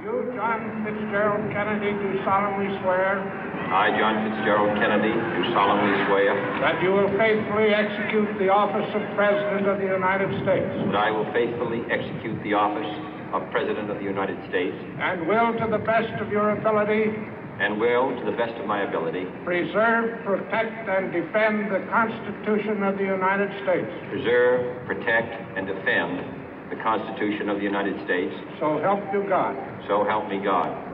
You, John Fitzgerald Kennedy, do solemnly swear I, John Fitzgerald Kennedy, do solemnly swear that you will faithfully execute the office of President of the United States that I will faithfully execute the office of President of the United States and will, to the best of your ability, and will, to the best of my ability, preserve, protect, and defend the Constitution of the United States. preserve, protect, and defend the Constitution of the United States. So help you God. So help me God.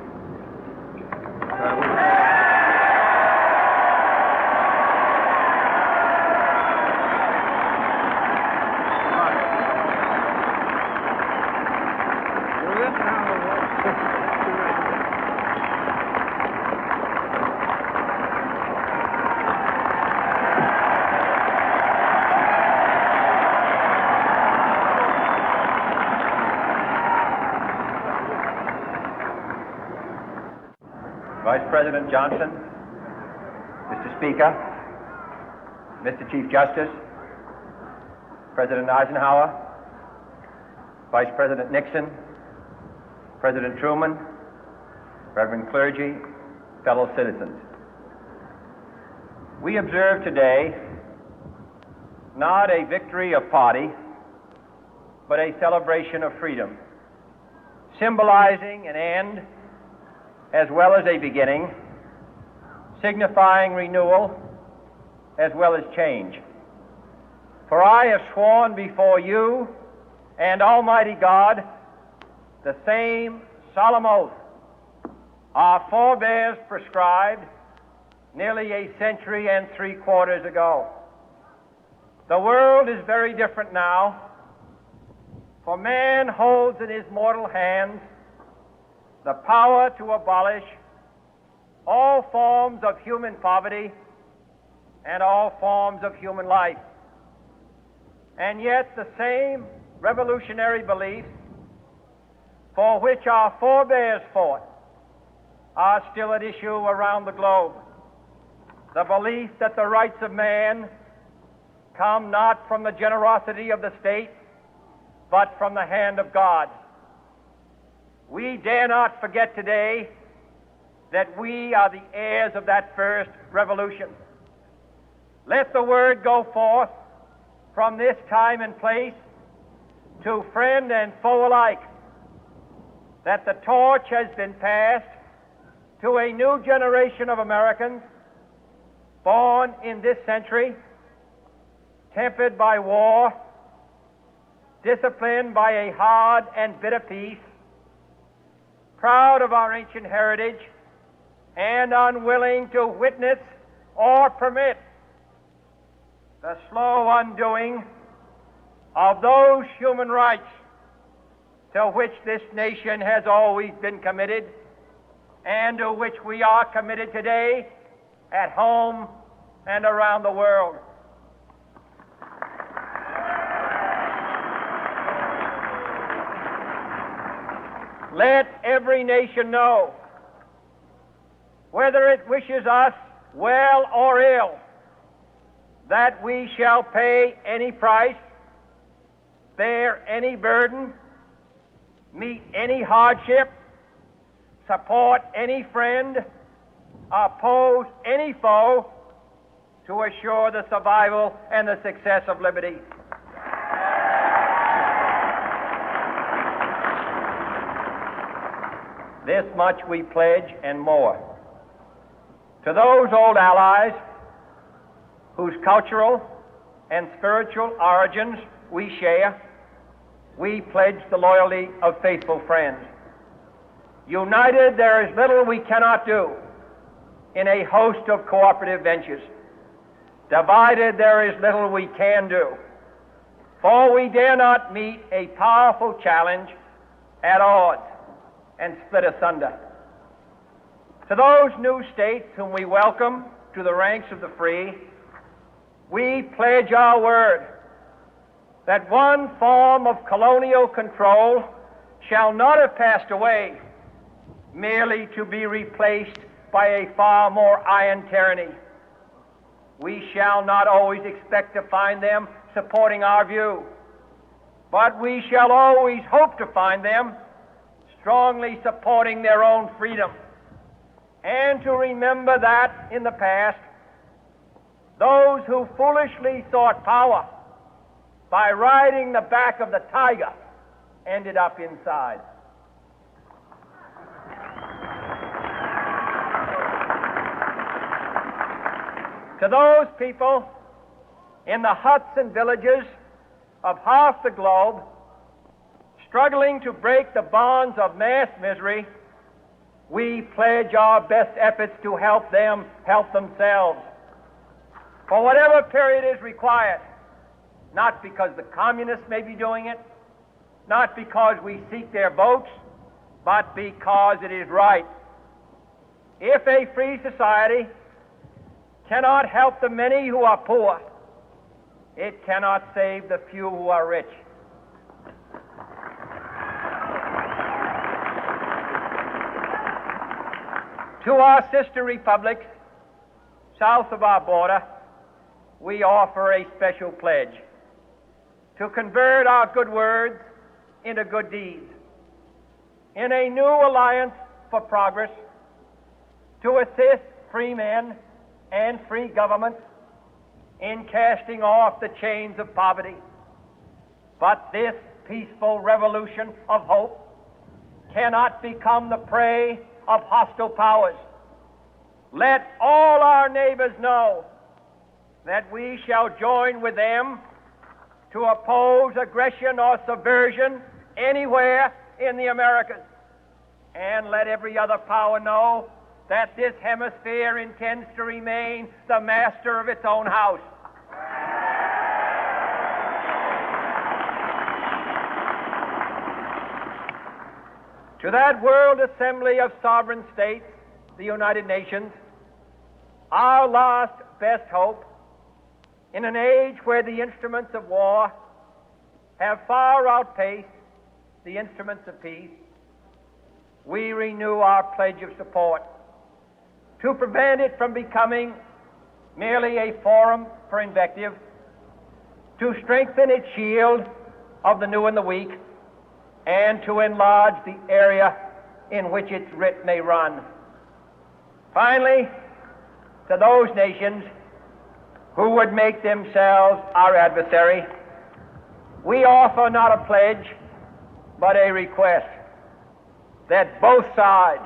Vice President Johnson, Mr. Speaker, Mr. Chief Justice, President Eisenhower, Vice President Nixon, President Truman, Reverend clergy, fellow citizens. We observe today not a victory of party, but a celebration of freedom, symbolizing an end as well as a beginning, signifying renewal as well as change. For I have sworn before you and Almighty God the same solemn oath our forebears prescribed nearly a century and 3/4 ago. The world is very different now, for man holds in his mortal hands the power to abolish all forms of human poverty and all forms of human life. And yet the same revolutionary beliefs for which our forebears fought are still at issue around the globe. The belief that the rights of man come not from the generosity of the state, but from the hand of God. We dare not forget today that we are the heirs of that first revolution. Let the word go forth from this time and place to friend and foe alike that the torch has been passed to a new generation of Americans born in this century, tempered by war, disciplined by a hard and bitter peace, proud of our ancient heritage, and unwilling to witness or permit the slow undoing of those human rights to which this nation has always been committed and to which we are committed today at home and around the world. Let every nation know, whether it wishes us well or ill, that we shall pay any price, bear any burden, meet any hardship, support any friend, oppose any foe to assure the survival and the success of liberty. This much we pledge and more. To those old allies whose cultural and spiritual origins we share, we pledge the loyalty of faithful friends. United, there is little we cannot do in a host of cooperative ventures. Divided, there is little we can do, for we dare not meet a powerful challenge at odds and split asunder. To those new states whom we welcome to the ranks of the free, we pledge our word that one form of colonial control shall not have passed away, merely to be replaced by a far more iron tyranny. We shall not always expect to find them supporting our view, but we shall always hope to find them strongly supporting their own freedom, and to remember that in the past, those who foolishly sought power by riding the back of the tiger ended up inside. To those people in the huts and villages of half the globe struggling to break the bonds of mass misery, we pledge our best efforts to help them help themselves for whatever period is required, not because the communists may be doing it, not because we seek their votes, but because it is right. If a free society cannot help the many who are poor, it cannot save the few who are rich. To our sister republics south of our border, we offer a special pledge to convert our good words into good deeds, in a new alliance for progress, to assist free men and free governments in casting off the chains of poverty. But this peaceful revolution of hope cannot become the prey of hostile powers. Let all our neighbors know that we shall join with them to oppose aggression or subversion anywhere in the Americas. And let every other power know that this hemisphere intends to remain the master of its own house. To that World Assembly of Sovereign States, the United Nations, our last best hope, in an age where the instruments of war have far outpaced the instruments of peace, we renew our pledge of support to prevent it from becoming merely a forum for invective, to strengthen its shield of the new and the weak, and to enlarge the area in which its writ may run. Finally, to those nations who would make themselves our adversary, we offer not a pledge, but a request that both sides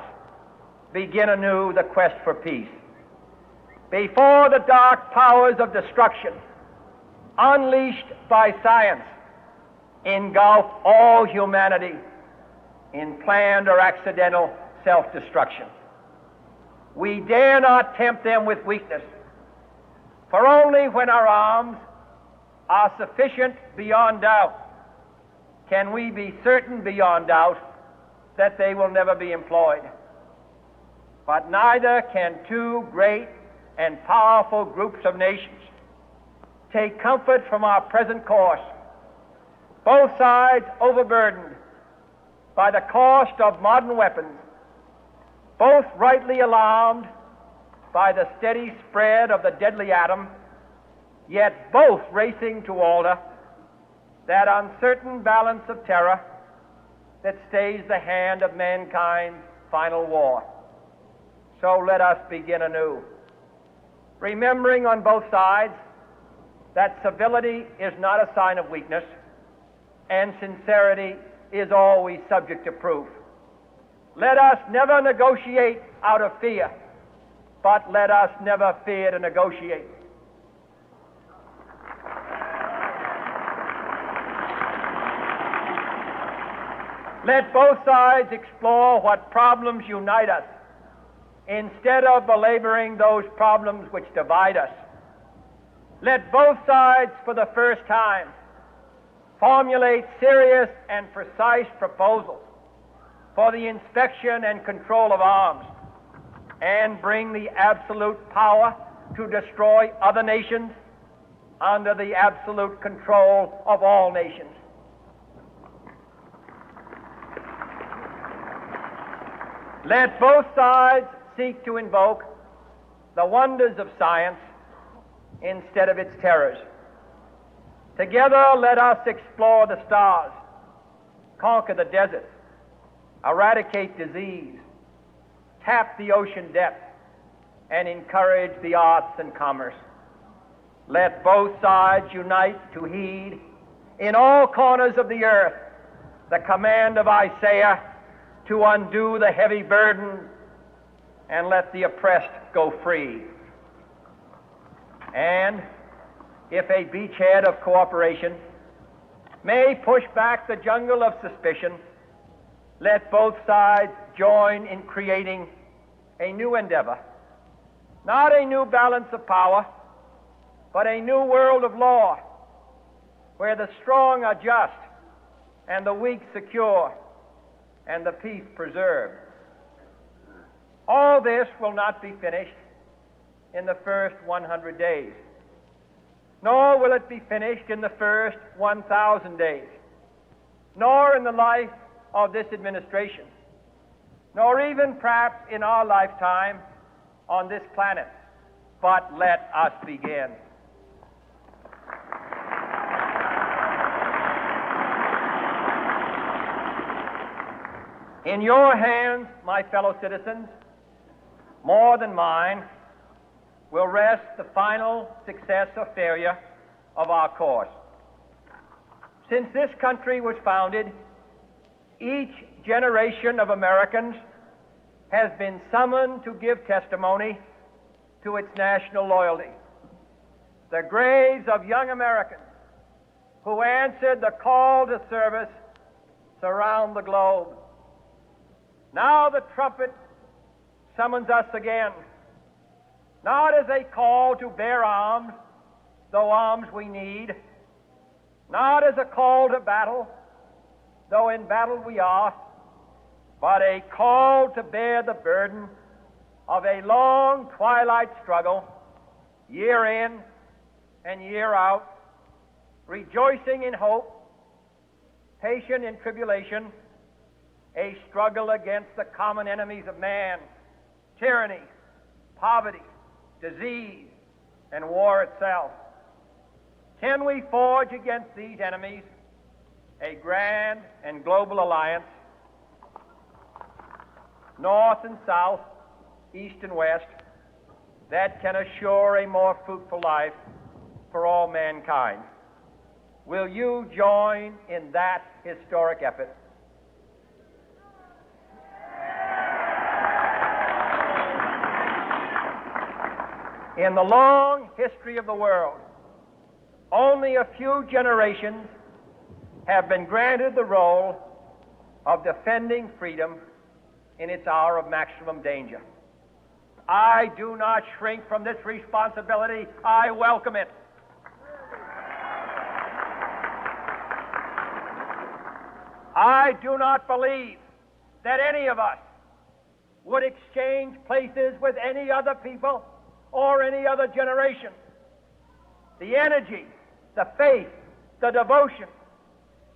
begin anew the quest for peace. Before the dark powers of destruction, unleashed by science, engulf all humanity in planned or accidental self-destruction, we dare not tempt them with weakness, for only when our arms are sufficient beyond doubt can we be certain beyond doubt that they will never be employed. But neither can two great and powerful groups of nations take comfort from our present course, both sides overburdened by the cost of modern weapons, both rightly alarmed by the steady spread of the deadly atom, yet both racing to alter that uncertain balance of terror that stays the hand of mankind's final war. So let us begin anew, remembering on both sides that civility is not a sign of weakness, and sincerity is always subject to proof. Let us never negotiate out of fear, but let us never fear to negotiate. Let both sides explore what problems unite us, instead of belaboring those problems which divide us. Let both sides, for the first time, formulate serious and precise proposals for the inspection and control of arms, and bring the absolute power to destroy other nations under the absolute control of all nations. Let both sides seek to invoke the wonders of science instead of its terrors. Together, let us explore the stars, conquer the deserts, eradicate disease, tap the ocean depth, and encourage the arts and commerce. Let both sides unite to heed in all corners of the earth the command of Isaiah to undo the heavy burden and let the oppressed go free. And if a beachhead of cooperation may push back the jungle of suspicion, let both sides join in creating a new endeavor, not a new balance of power, but a new world of law, where the strong are just and the weak secure and the peace preserved. All this will not be finished in the first 100 days, nor will it be finished in the first 1,000 days, nor in the life of this administration, nor even perhaps in our lifetime on this planet. But let us begin. In your hands, my fellow citizens, more than mine, will rest the final success or failure of our course. Since this country was founded, each generation of Americans has been summoned to give testimony to its national loyalty. The graves of young Americans who answered the call to service surround the globe. Now the trumpet summons us again, not as a call to bear arms, though arms we need, not as a call to battle, though in battle we are, but a call to bear the burden of a long twilight struggle, year in and year out, rejoicing in hope, patient in tribulation, a struggle against the common enemies of man, tyranny, poverty, disease, and war itself. Can we forge against these enemies a grand and global alliance, north and south, east and west, that can assure a more fruitful life for all mankind? Will you join in that historic effort? In the long history of the world, only a few generations have been granted the role of defending freedom in its hour of maximum danger. I do not shrink from this responsibility. I welcome it. I do not believe that any of us would exchange places with any other people or any other generation. The energy, the faith, the devotion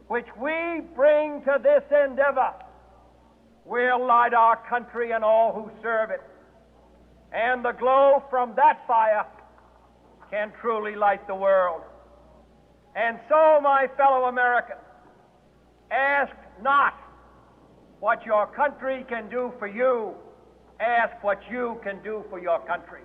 which we bring to this endeavor will light our country and all who serve it. And the glow from that fire can truly light the world. And so, my fellow Americans, ask not what your country can do for you. Ask what you can do for your country.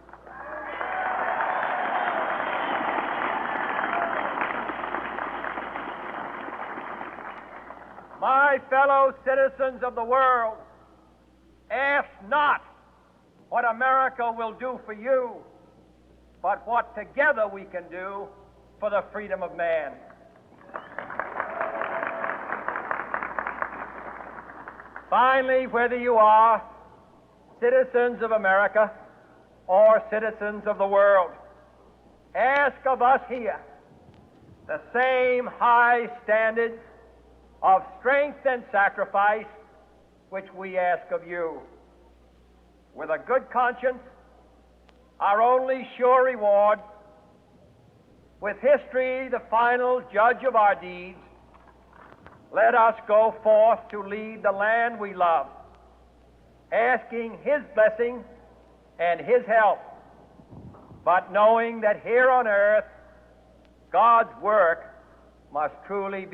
My fellow citizens of the world, ask not what America will do for you, but what together we can do for the freedom of man. Finally, whether you are citizens of America or citizens of the world, ask of us here the same high standards of strength and sacrifice which we ask of you. With a good conscience, our only sure reward, with history the final judge of our deeds, let us go forth to lead the land we love, asking His blessing and His help, but knowing that here on earth God's work must truly be